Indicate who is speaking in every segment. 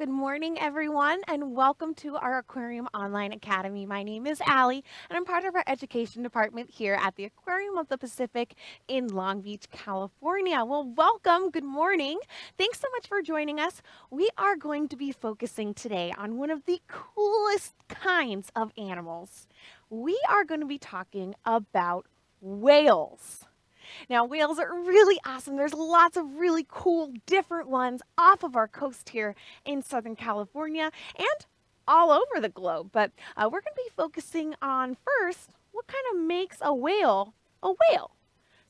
Speaker 1: Good morning, everyone, and welcome to our Aquarium Online Academy. My name is Allie, and I'm part of our education department here at the Aquarium of the Pacific in Long Beach, California. Well, welcome. Good morning. Thanks so much for joining us. We are going to be focusing today on one of the coolest kinds of animals. We are going to be talking about whales. Now, whales are really awesome. There's lots of really cool, different ones off of our coast here in Southern California and all over the globe. But we're going to be focusing on first what kind of makes a whale a whale.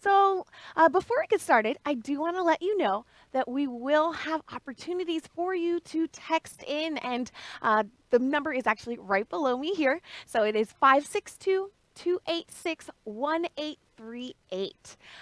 Speaker 1: So, before we get started, I do want to let you know that we will have opportunities for you to text in, and the number is actually right below me here. So, it is 562-286-1838.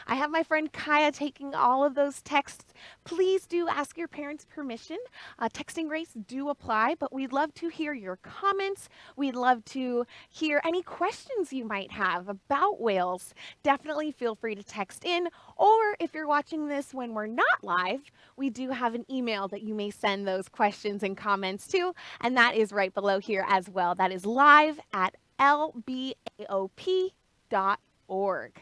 Speaker 1: I have my friend Kaya taking all of those texts. Please do ask your parents' permission. Texting rates do apply, but we'd love to hear your comments. We'd love to hear any questions you might have about whales. Definitely feel free to text in, or if you're watching this when we're not live, we do have an email that you may send those questions and comments to, and that is right below here as well. That is live@lbaop.org.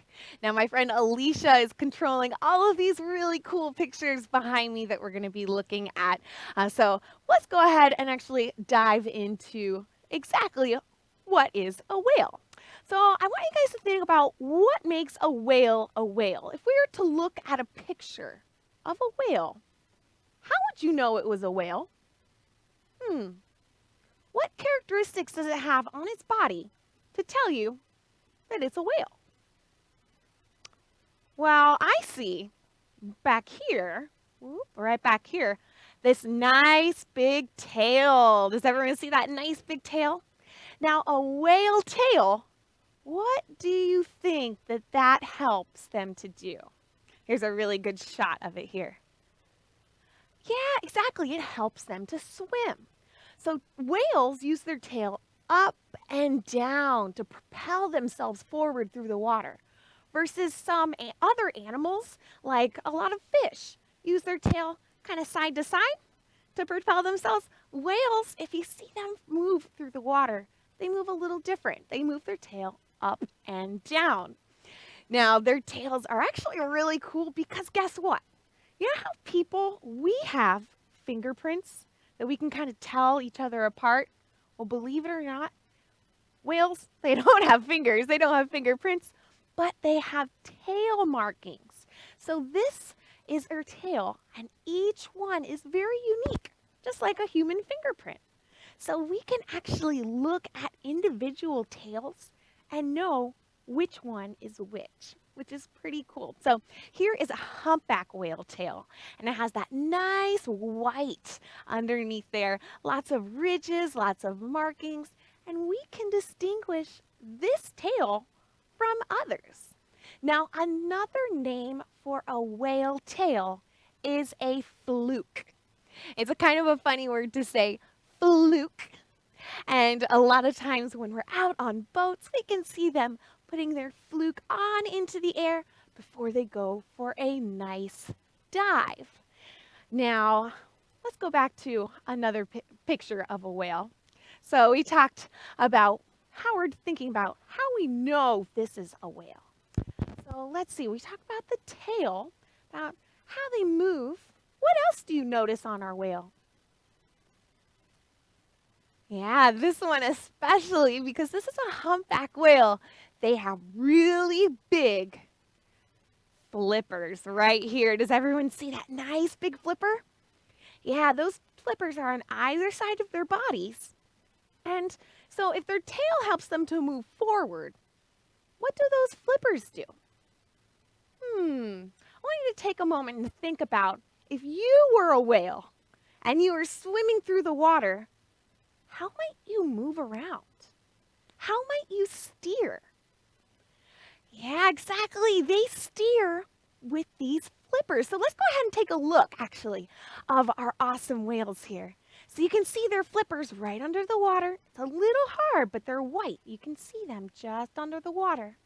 Speaker 1: Now, my friend Alicia is controlling all of these really cool pictures behind me that we're going to be looking at. So let's go ahead and actually dive into exactly what is a whale. So I want you guys to think about what makes a whale a whale. If we were to look at a picture of a whale, how would you know it was a whale? What characteristics does it have on its body to tell you that it's a whale? Well, I see back here, right back here, this nice big tail. Does everyone see that nice big tail? Now, a whale tail, what do you think that helps them to do? Here's a really good shot of it here. Yeah, exactly. It helps them to swim. So whales use their tail up and down to propel themselves forward through the water, versus some other animals, like a lot of fish, use their tail kind of side to side to propel themselves. Whales, if you see them move through the water, they move a little different. They move their tail up and down. Now, their tails are actually really cool because guess what? You know how we have fingerprints that we can kind of tell each other apart? Well, believe it or not, whales, they don't have fingers, they don't have fingerprints, but they have tail markings. So this is their tail, and each one is very unique, just like a human fingerprint. So we can actually look at individual tails and know which one is which is pretty cool. So here is a humpback whale tail, and it has that nice white underneath there, lots of ridges, lots of markings, and we can distinguish this tail from others. Now, another name for a whale tail is a fluke. It's a kind of a funny word to say, fluke. And a lot of times when we're out on boats, we can see them putting their fluke on into the air before they go for a nice dive. Now, let's go back to another picture of a whale. So we talked about how we're thinking about how we know this is a whale. So let's see, we talked about the tail, about how they move. What else do you notice on our whale? Yeah, this one especially, because this is a humpback whale. They have really big flippers right here. Does everyone see that nice big flipper? Yeah, those flippers are on either side of their bodies. And so if their tail helps them to move forward, what do those flippers do? I want you to take a moment and think about if you were a whale and you were swimming through the water, how might you move around? How might you steer? Yeah, exactly. They steer with these flippers. So let's go ahead and take a look, actually, of our awesome whales here. So you can see their flippers right under the water. It's a little hard, but they're white. You can see them just under the water.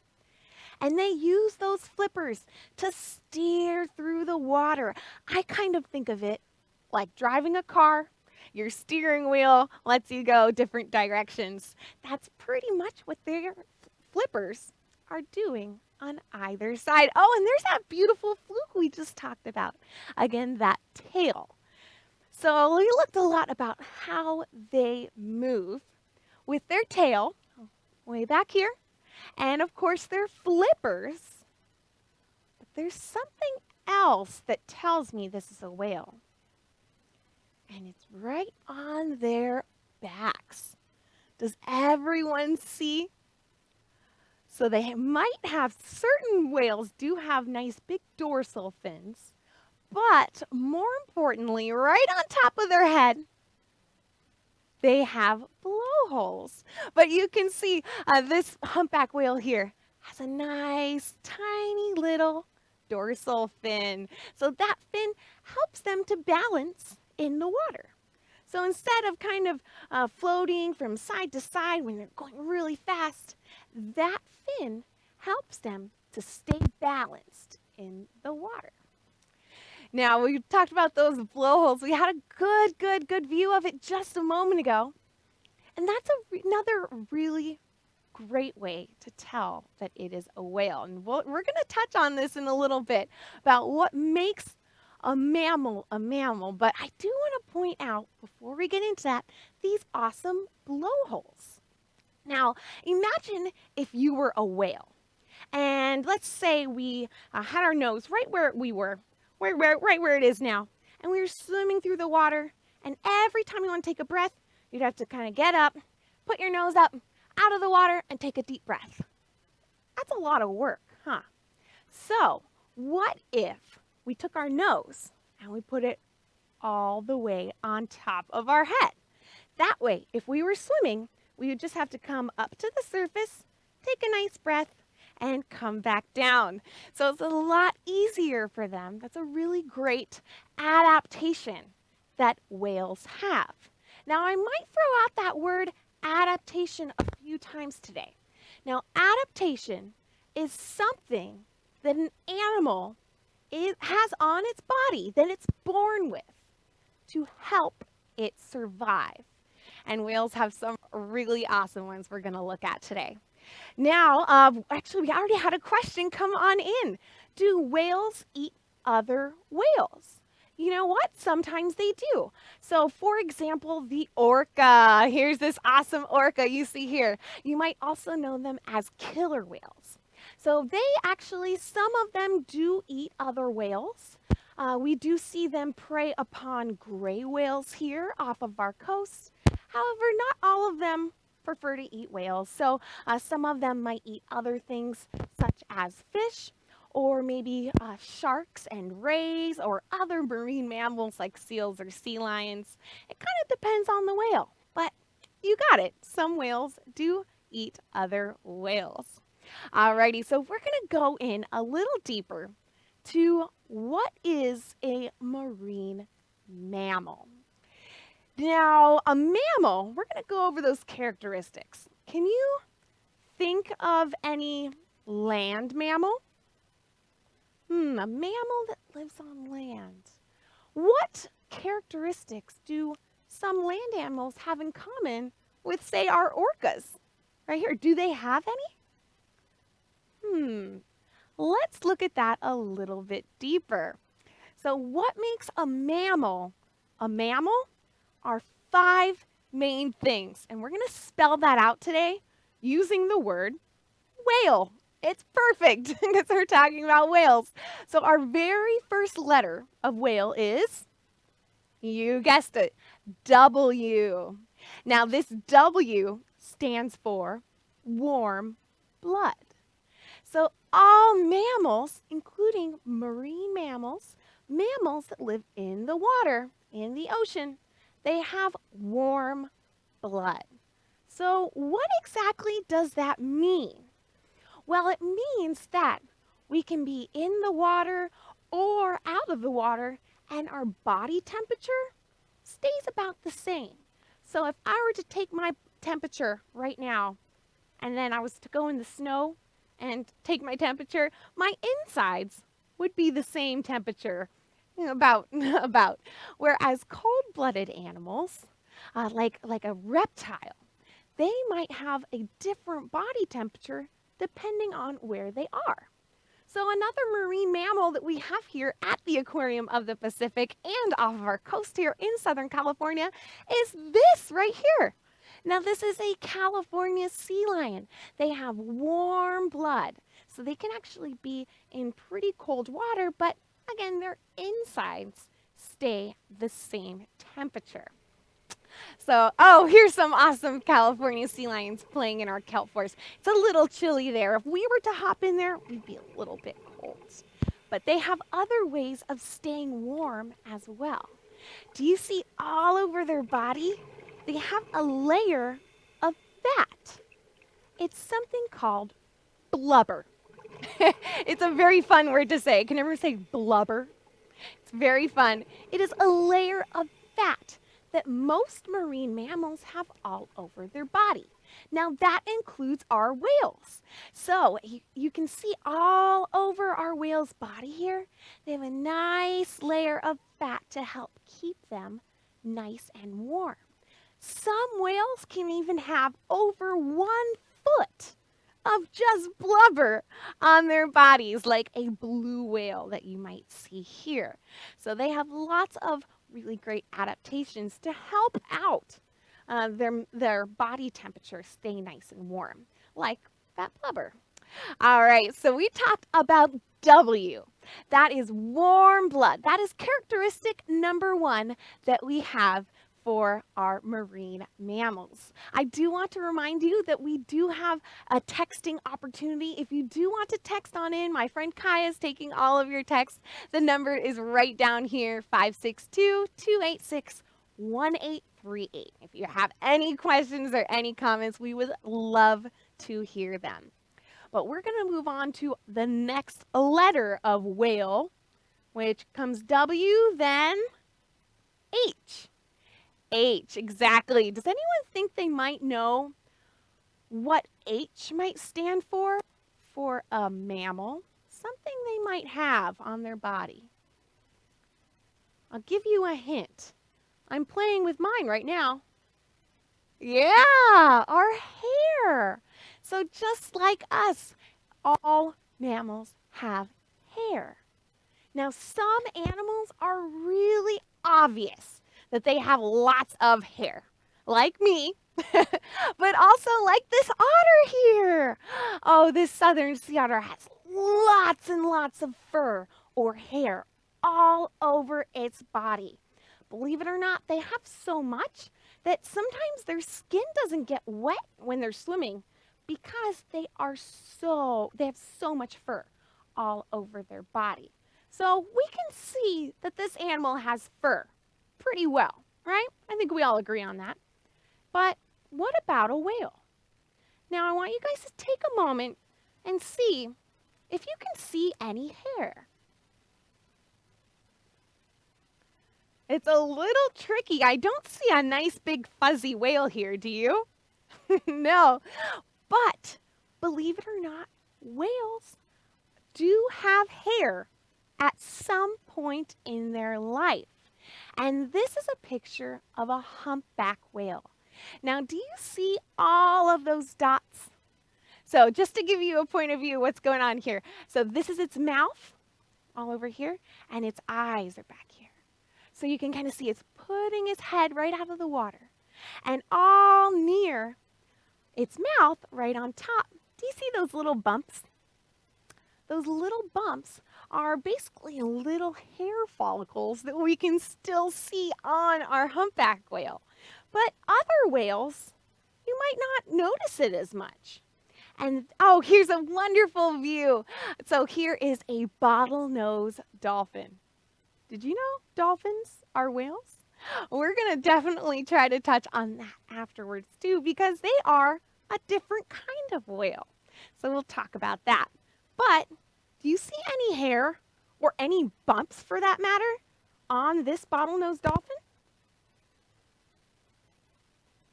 Speaker 1: And they use those flippers to steer through the water. I kind of think of it like driving a car. Your steering wheel lets you go different directions. That's pretty much what their flippers are doing on either side. Oh, and there's that beautiful fluke we just talked about. Again, that tail. So we looked a lot about how they move with their tail way back here, and of course their flippers. But there's something else that tells me this is a whale, and it's right on their backs. Does everyone see? So they might have, certain whales do have nice big dorsal fins, but more importantly, right on top of their head, they have blowholes. But you can see this humpback whale here has a nice tiny little dorsal fin. So that fin helps them to balance in the water. So instead of kind of floating from side to side when they're going really fast, that fin helps them to stay balanced in the water. Now, we talked about those blowholes. We had a good view of it just a moment ago. And that's another really great way to tell that it is a whale. And we're going to touch on this in a little bit about what makes a mammal a mammal. But I do want to point out, before we get into that, these awesome blowholes. Now, imagine if you were a whale. And let's say we had our nose right where we were, right where it is now. And we were swimming through the water. And every time you want to take a breath, you'd have to kind of get up, put your nose up, out of the water, and take a deep breath. That's a lot of work, huh? So, what if we took our nose and we put it all the way on top of our head? That way, if we were swimming, we would just have to come up to the surface, take a nice breath, and come back down. So it's a lot easier for them. That's a really great adaptation that whales have. Now, I might throw out that word adaptation a few times today. Now, adaptation is something that an animal has on its body, that it's born with, to help it survive. And whales have some really awesome ones we're going to look at today. Now, actually, we already had a question come on in. Do whales eat other whales? You know what? Sometimes they do. So, for example, the orca. Here's this awesome orca you see here. You might also know them as killer whales. So they actually, some of them do eat other whales. We do see them prey upon gray whales here off of our coast. However, not all of them prefer to eat whales. So some of them might eat other things such as fish, or maybe sharks and rays, or other marine mammals like seals or sea lions. It kind of depends on the whale, but you got it. Some whales do eat other whales. Alrighty, so we're going to go in a little deeper to what is a marine mammal. Now, a mammal, we're going to go over those characteristics. Can you think of any land mammal? A mammal that lives on land. What characteristics do some land animals have in common with, say, our orcas? Right here, do they have any? Let's look at that a little bit deeper. So what makes a mammal a mammal are 5 main things. And we're going to spell that out today using the word whale. It's perfect because we're talking about whales. So our very first letter of whale is, you guessed it, W. Now this W stands for warm blood. So all mammals, including marine mammals, mammals that live in the water, in the ocean, they have warm blood. So what exactly does that mean? Well, it means that we can be in the water or out of the water and our body temperature stays about the same. So if I were to take my temperature right now and then I was to go in the snow and take my temperature, my insides would be the same temperature about about. Whereas cold-blooded animals, like a reptile, they might have a different body temperature depending on where they are. So another marine mammal that we have here at the Aquarium of the Pacific and off of our coast here in Southern California is this right here. Now this is a California sea lion. They have warm blood, so they can actually be in pretty cold water, but again, their insides stay the same temperature. So, oh, here's some awesome California sea lions playing in our kelp forest. It's a little chilly there. If we were to hop in there, we'd be a little bit cold. But they have other ways of staying warm as well. Do you see all over their body? They have a layer of fat. It's something called blubber. It's a very fun word to say. Can everyone say blubber? It's very fun. It is a layer of fat that most marine mammals have all over their body. Now that includes our whales. So you can see all over our whale's body here, they have a nice layer of fat to help keep them nice and warm. Some whales can even have over 1 foot of just blubber on their bodies, like a blue whale that you might see here. So they have lots of really great adaptations to help out their body temperature stay nice and warm, like that blubber. All right, so we talked about W. That is warm blood. That is characteristic number 1 that we have for our marine mammals. I do want to remind you that we do have a texting opportunity. If you do want to text on in, my friend Kaya is taking all of your texts. The number is right down here, 562-286-1838. If you have any questions or any comments, we would love to hear them. But we're going to move on to the next letter of whale, which comes W, then H. H, exactly. Does anyone think they might know what H might stand for a mammal? Something they might have on their body. I'll give you a hint. I'm playing with mine right now. Yeah, our hair. So just like us, all mammals have hair. Now, some animals are really obvious that they have lots of hair, like me, but also like this otter here. Oh, this southern sea otter has lots and lots of fur or hair all over its body. Believe it or not, they have so much that sometimes their skin doesn't get wet when they're swimming because they have so much fur all over their body. So we can see that this animal has fur pretty well, right? I think we all agree on that. But what about a whale? Now I want you guys to take a moment and see if you can see any hair. It's a little tricky. I don't see a nice big fuzzy whale here, do you? No. But believe it or not, whales do have hair at some point in their life. And this is a picture of a humpback whale. Now, do you see all of those dots? So just to give you a point of view what's going on here. So this is its mouth all over here, and its eyes are back here. So you can kind of see it's putting its head right out of the water. And all near its mouth, right on top, do you see those little bumps? Those little bumps are basically little hair follicles that we can still see on our humpback whale. But other whales, you might not notice it as much. And oh, here's a wonderful view. So here is a bottlenose dolphin. Did you know dolphins are whales? We're going to definitely try to touch on that afterwards too, because they are a different kind of whale. So we'll talk about that. But do you see any hair or any bumps for that matter on this bottlenose dolphin?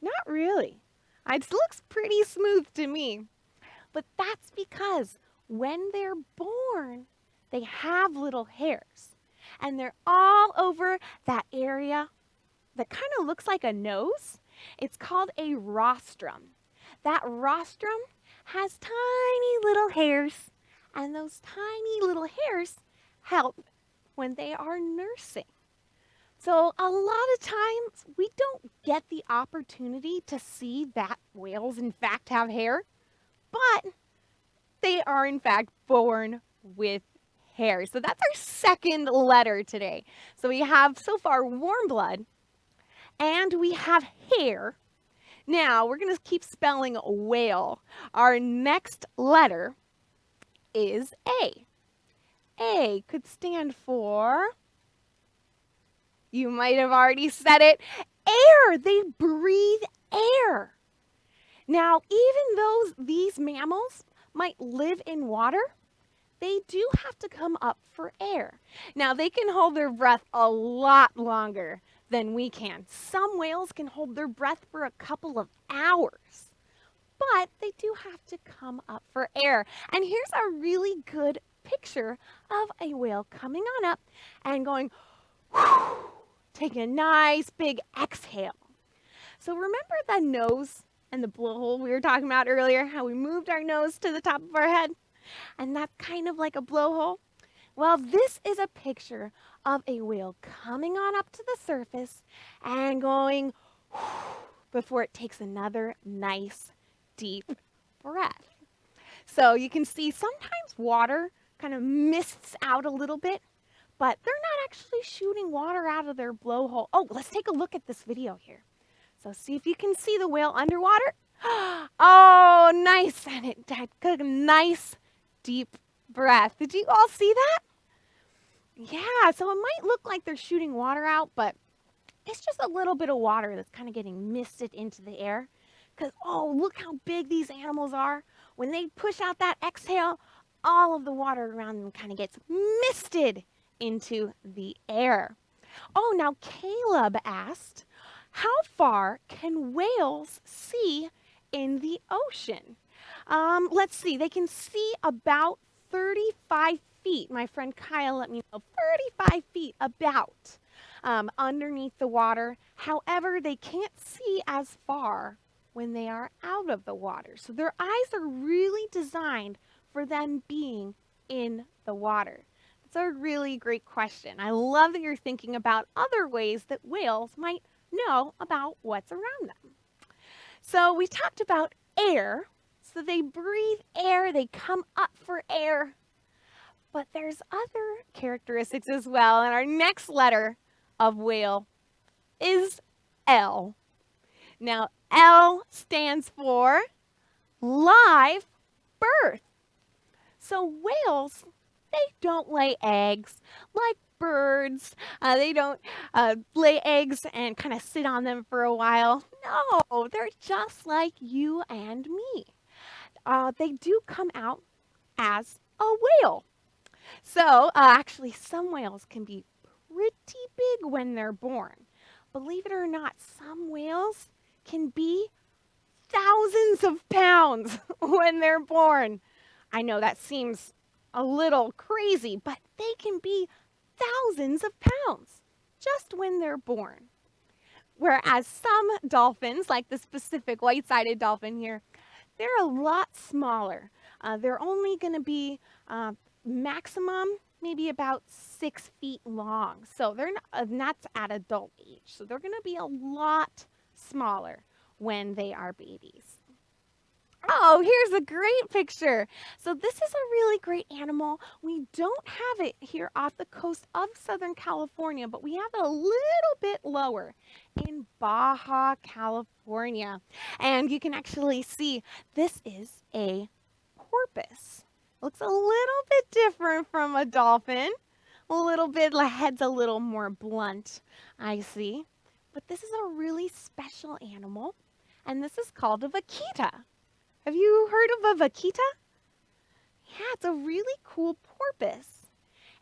Speaker 1: Not really. It looks pretty smooth to me. But that's because when they're born, they have little hairs. and they're all over that area that kind of looks like a nose. It's called a rostrum. That rostrum has tiny little hairs, and those tiny little hairs help when they are nursing. So a lot of times we don't get the opportunity to see that whales in fact have hair, but they are in fact born with hair. So that's our second letter today. So we have so far warm blood and we have hair. Now we're going to keep spelling whale. Our next letter is A. A could stand for, you might have already said it, air. They breathe air. Now, even though these mammals might live in water, they do have to come up for air. Now, they can hold their breath a lot longer than we can. Some whales can hold their breath for a couple of hours, but they do have to come up for air. And here's a really good picture of a whale coming on up and going, whew, taking a nice big exhale. So remember the nose and the blowhole we were talking about earlier, how we moved our nose to the top of our head? And that's kind of like a blowhole. Well, this is a picture of a whale coming on up to the surface and going before it takes another nice deep breath. So you can see sometimes water kind of mists out a little bit, but they're not actually shooting water out of their blowhole. Oh, let's take a look at this video here. So see if you can see the whale underwater. Oh, nice. And it had a nice deep breath. Did you all see that? Yeah, so it might look like they're shooting water out, but it's just a little bit of water that's kind of getting misted into the air. Because, oh, look how big these animals are. When they push out that exhale, all of the water around them kind of gets misted into the air. Oh, now Caleb asked, how far can whales see in the ocean? Let's see, they can see about 35 feet. My friend Kyle let me know, 35 feet about underneath the water. However, they can't see as far when they are out of the water. So their eyes are really designed for them being in the water. That's a really great question. I love that you're thinking about other ways that whales might know about what's around them. So we talked about air. So they breathe air, they come up for air. But there's other characteristics as well. And our next letter of whale is L. Now, L stands for live birth. So whales, they don't lay eggs like birds. They don't lay eggs and kind of sit on them for a while. No, they're just like you and me. They do come out as a whale. So actually, some whales can be pretty big when they're born. Believe it or not, some whales can be thousands of pounds when they're born. I know that seems a little crazy, but they can be thousands of pounds just when they're born. Whereas some dolphins, like the Pacific white-sided dolphin here, they're a lot smaller. They're only going to be maximum maybe about 6 feet long. So they're not, that's at adult age. So they're going to be a lot smaller when they are babies. Oh, here's a great picture. So this is a really great animal. We don't have it here off the coast of Southern California, but we have it a little bit lower in Baja California. And you can actually see this is a porpoise. Looks a little bit different from a dolphin. A little bit, the head's a little more blunt, I see. But this is a really special animal, and this is called a vaquita. Have you heard of a vaquita? Yeah, it's a really cool porpoise.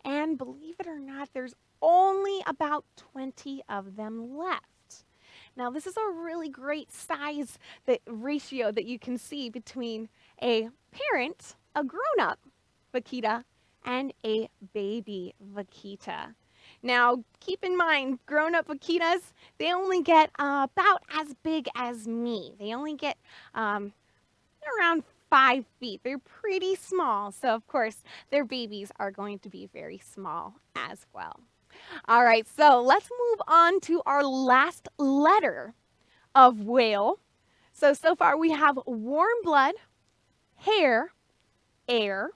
Speaker 1: And believe it or not, there's only about 20 of them left. Now, this is a really great size ratio that you can see between a parent, a grown-up vaquita, and a baby vaquita. Now, keep in mind, grown-up vaquitas, they only get about as big as me. They only get around 5 feet. They're pretty small. So, of course, their babies are going to be very small as well. All right, so let's move on to our last letter of whale. So far we have warm blood, hair, air,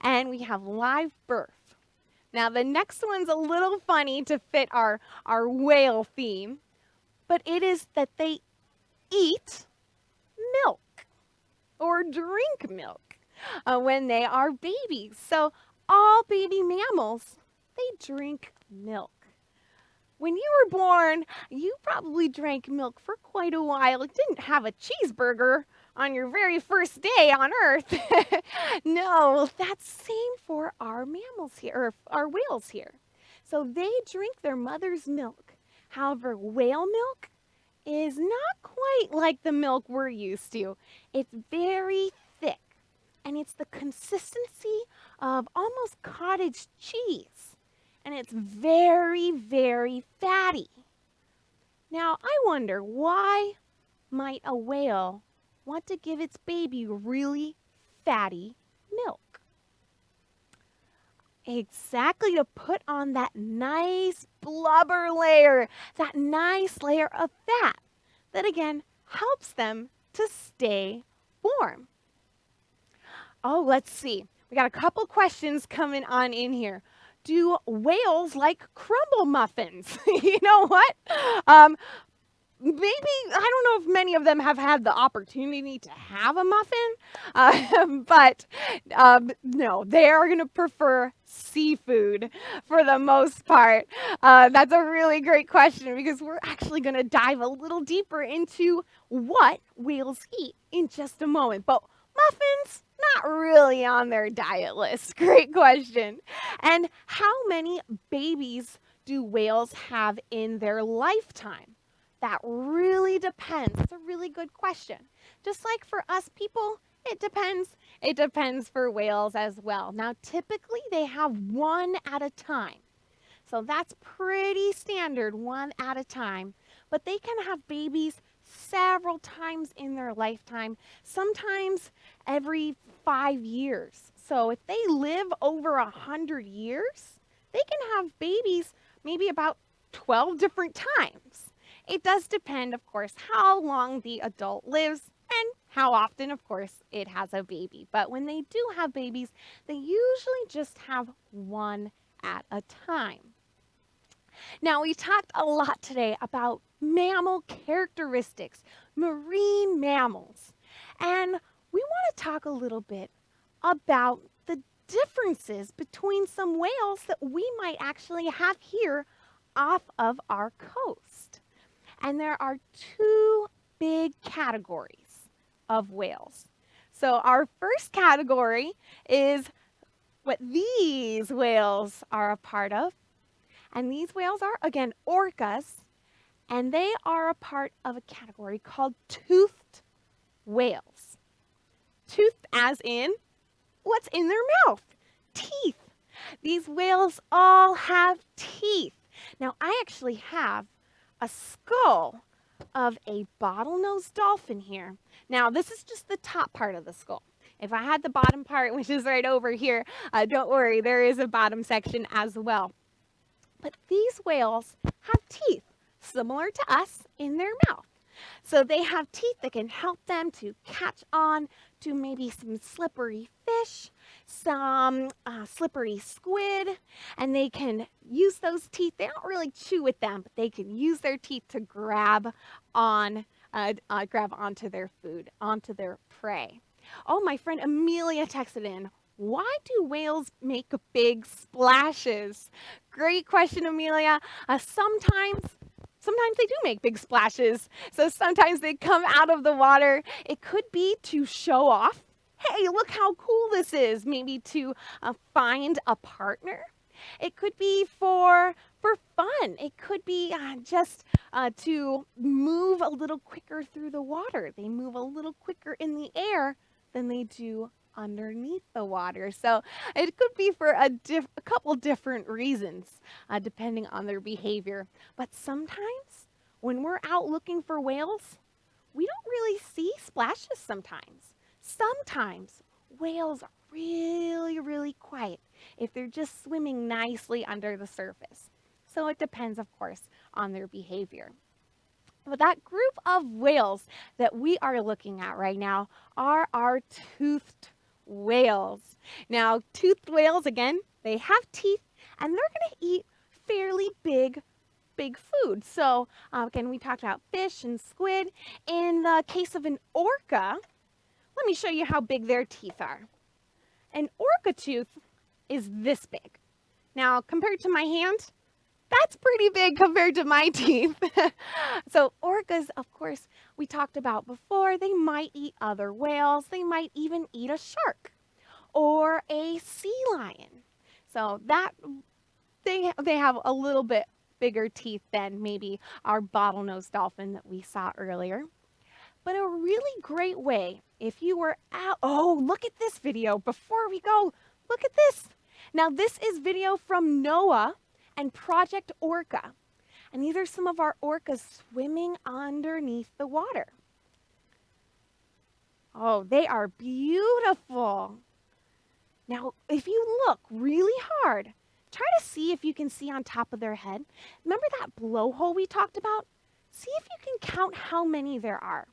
Speaker 1: and we have live birth. Now, the next one's a little funny to fit our whale theme, but it is that they eat milk or drink milk when they are babies. So all baby mammals, they drink milk. When you were born, you probably drank milk for quite a while. You didn't have a cheeseburger on your very first day on Earth. No, that's same for our mammals here, or our whales here. So they drink their mother's milk. However, whale milk is not quite like the milk we're used to. It's very thick, and it's the consistency of almost cottage cheese. And it's very, very fatty. Now, I wonder, why might a whale want to give its baby really fatty milk? Exactly, to put on that nice blubber layer, that nice layer of fat that again helps them to stay warm. Oh, let's see. We got a couple questions coming on in here. Do whales like crumble muffins? You know what? Maybe, I don't know if many of them have had the opportunity to have a muffin, but no, they are going to prefer seafood for the most part. That's a really great question because we're actually going to dive a little deeper into what whales eat in just a moment. But muffins, not really on their diet list. Great question. And how many babies do whales have in their lifetime? That really depends. It's a really good question. Just like for us people, it depends. It depends for whales as well. Now, typically they have one at a time. So that's pretty standard, one at a time. But they can have babies several times in their lifetime, sometimes every 5 years. So if they live over 100 years, they can have babies maybe about 12 different times. It does depend, of course, how long the adult lives and how often, of course, it has a baby. But when they do have babies, they usually just have one at a time. Now, we talked a lot today about mammal characteristics, marine mammals. And we want to talk a little bit about the differences between some whales that we might actually have here off of our coast. And there are two big categories of whales. So our first category is what these whales are a part of. And these whales are, again, orcas, and they are a part of a category called toothed whales. Toothed as in what's in their mouth? Teeth. These whales all have teeth. Now, I actually have a skull of a bottlenose dolphin here. Now, this is just the top part of the skull. If I had the bottom part, which is right over here, don't worry, there is a bottom section as well. But these whales have teeth, similar to us, in their mouth. So they have teeth that can help them to catch on to maybe some slippery fish, some slippery squid, and they can use those teeth. They don't really chew with them, but they can use their teeth to grab onto their food, onto their prey. Oh, my friend Amelia texted in. Why do whales make big splashes? Great question, Amelia. Sometimes they do make big splashes. So sometimes they come out of the water. It could be to show off. Hey, look how cool this is. Maybe to find a partner. It could be for fun. It could be just to move a little quicker through the water. They move a little quicker in the air than they do underneath the water. So it could be for a couple different reasons, depending on their behavior. But sometimes when we're out looking for whales, we don't really see splashes sometimes. Sometimes whales are really, really quiet if they're just swimming nicely under the surface. So it depends, of course, on their behavior. But that group of whales that we are looking at right now are our toothed whales. Now, toothed whales, again, they have teeth and they're going to eat fairly big food. So, again, we talked about fish and squid. In the case of an orca, let me show you how big their teeth are. An orca tooth is this big. Now, compared to my hand, that's pretty big compared to my teeth. So orcas, of course, we talked about before, they might eat other whales. They might even eat a shark or a sea lion. So that they have a little bit bigger teeth than maybe our bottlenose dolphin that we saw earlier. But a really great way, if you were out, oh, look at this video before we go. Look at this. Now, this is video from NOAA and Project Orca. And these are some of our orcas swimming underneath the water. Oh, they are beautiful. Now, if you look really hard, try to see if you can see on top of their head. Remember that blowhole we talked about? See if you can count how many there are.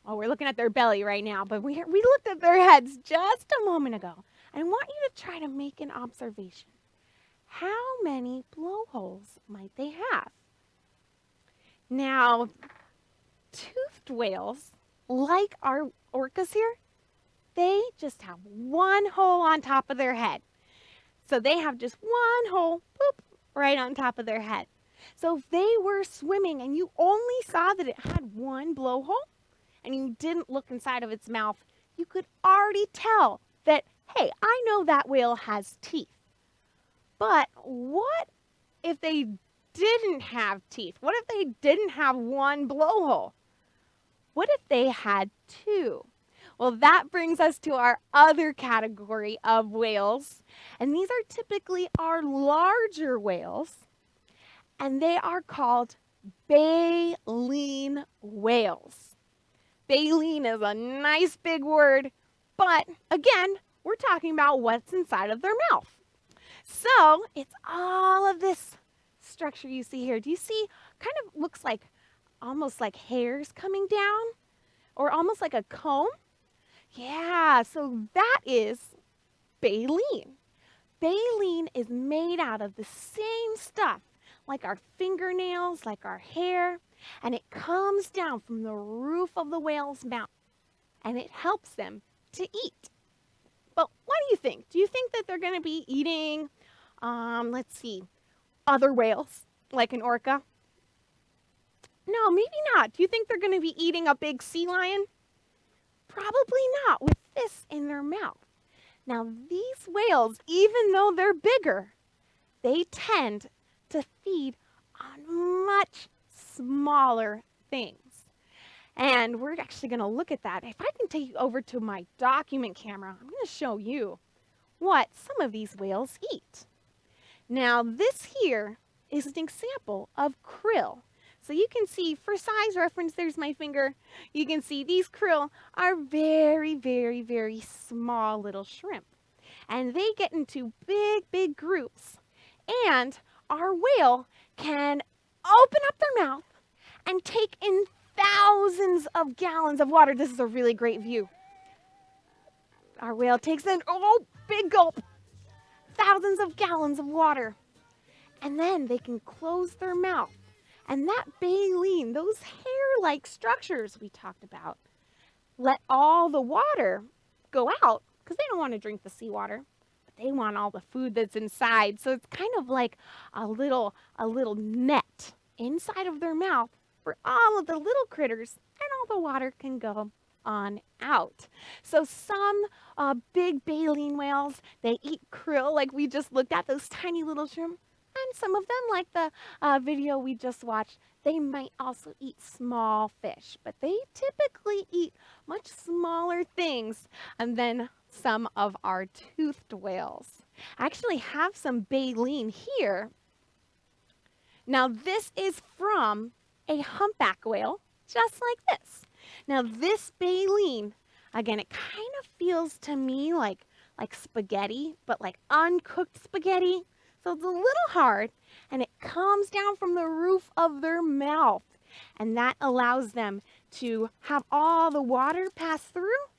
Speaker 1: Oh, we're looking at their belly right now, but we looked at their heads just a moment ago. I want you to try to make an observation. How many blowholes might they have? Now, toothed whales, like our orcas here, they just have one hole on top of their head. So they have just one hole, boop, right on top of their head. So if they were swimming and you only saw that it had one blowhole and you didn't look inside of its mouth, you could already tell that, hey, I know that whale has teeth. But what if they didn't have teeth? What if they didn't have one blowhole? What if they had two? Well, that brings us to our other category of whales. And these are typically our larger whales. And they are called baleen whales. Baleen is a nice big word. But again, we're talking about what's inside of their mouth. So it's all of this structure you see here. Do you see? Kind of looks like almost like hairs coming down or almost like a comb. Yeah, so that is baleen. Baleen is made out of the same stuff like our fingernails, like our hair, and it comes down from the roof of the whale's mouth and it helps them to eat. But what do you think? Do you think that they're going to be eating, let's see, other whales like an orca? No, maybe not. Do you think they're going to be eating a big sea lion? Probably not with this in their mouth. Now, these whales, even though they're bigger, they tend to feed on much smaller things. And we're actually going to look at that. If I can take you over to my document camera, I'm going to show you what some of these whales eat. Now, this here is an example of krill. So you can see, for size reference, there's my finger. You can see these krill are very, very, very small little shrimp. And they get into big groups. And our whale can open up their mouth and take in thousands of gallons of water. This is a really great view. Our whale takes in, oh, big gulp, thousands of gallons of water. And then they can close their mouth. And that baleen, those hair-like structures we talked about, let all the water go out because they don't want to drink the seawater. But they want all the food that's inside. So it's kind of like a little net inside of their mouth for all of the little critters, and all the water can go on out. So some big baleen whales, they eat krill like we just looked at, those tiny little shrimp. And some of them, like the video we just watched, they might also eat small fish, but they typically eat much smaller things than some of our toothed whales. I actually have some baleen here. Now, this is from a humpback whale, just like this. Now, this baleen, again, it kind of feels to me like spaghetti, but like uncooked spaghetti. So it's a little hard, and it comes down from the roof of their mouth. And that allows them to have all the water pass through,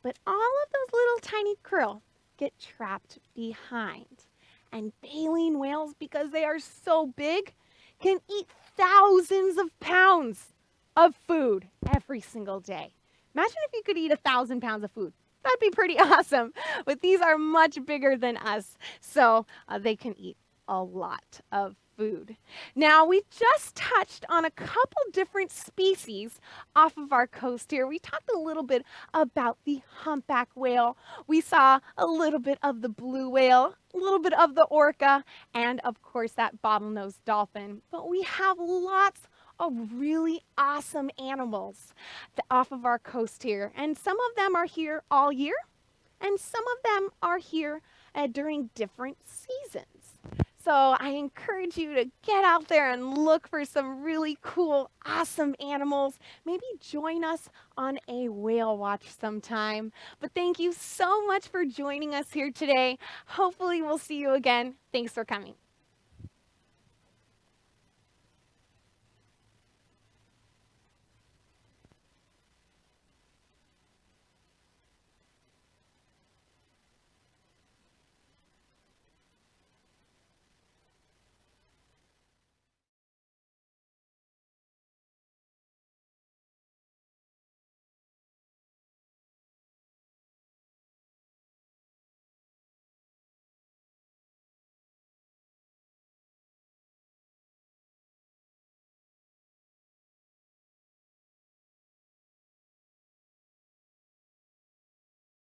Speaker 1: but all of those little tiny krill get trapped behind. And baleen whales, because they are so big, can eat thousands of pounds of food every single day. Imagine if you could eat 1,000 pounds of food. That'd be pretty awesome. But these are much bigger than us, so they can eat a lot of food. Now, we just touched on a couple different species off of our coast here. We talked a little bit about the humpback whale. We saw a little bit of the blue whale, a little bit of the orca, and of course that bottlenose dolphin. But we have lots of really awesome animals off of our coast here. And some of them are here all year, and some of them are here during different seasons. So I encourage you to get out there and look for some really cool, awesome animals. Maybe join us on a whale watch sometime. But thank you so much for joining us here today. Hopefully we'll see you again. Thanks for coming.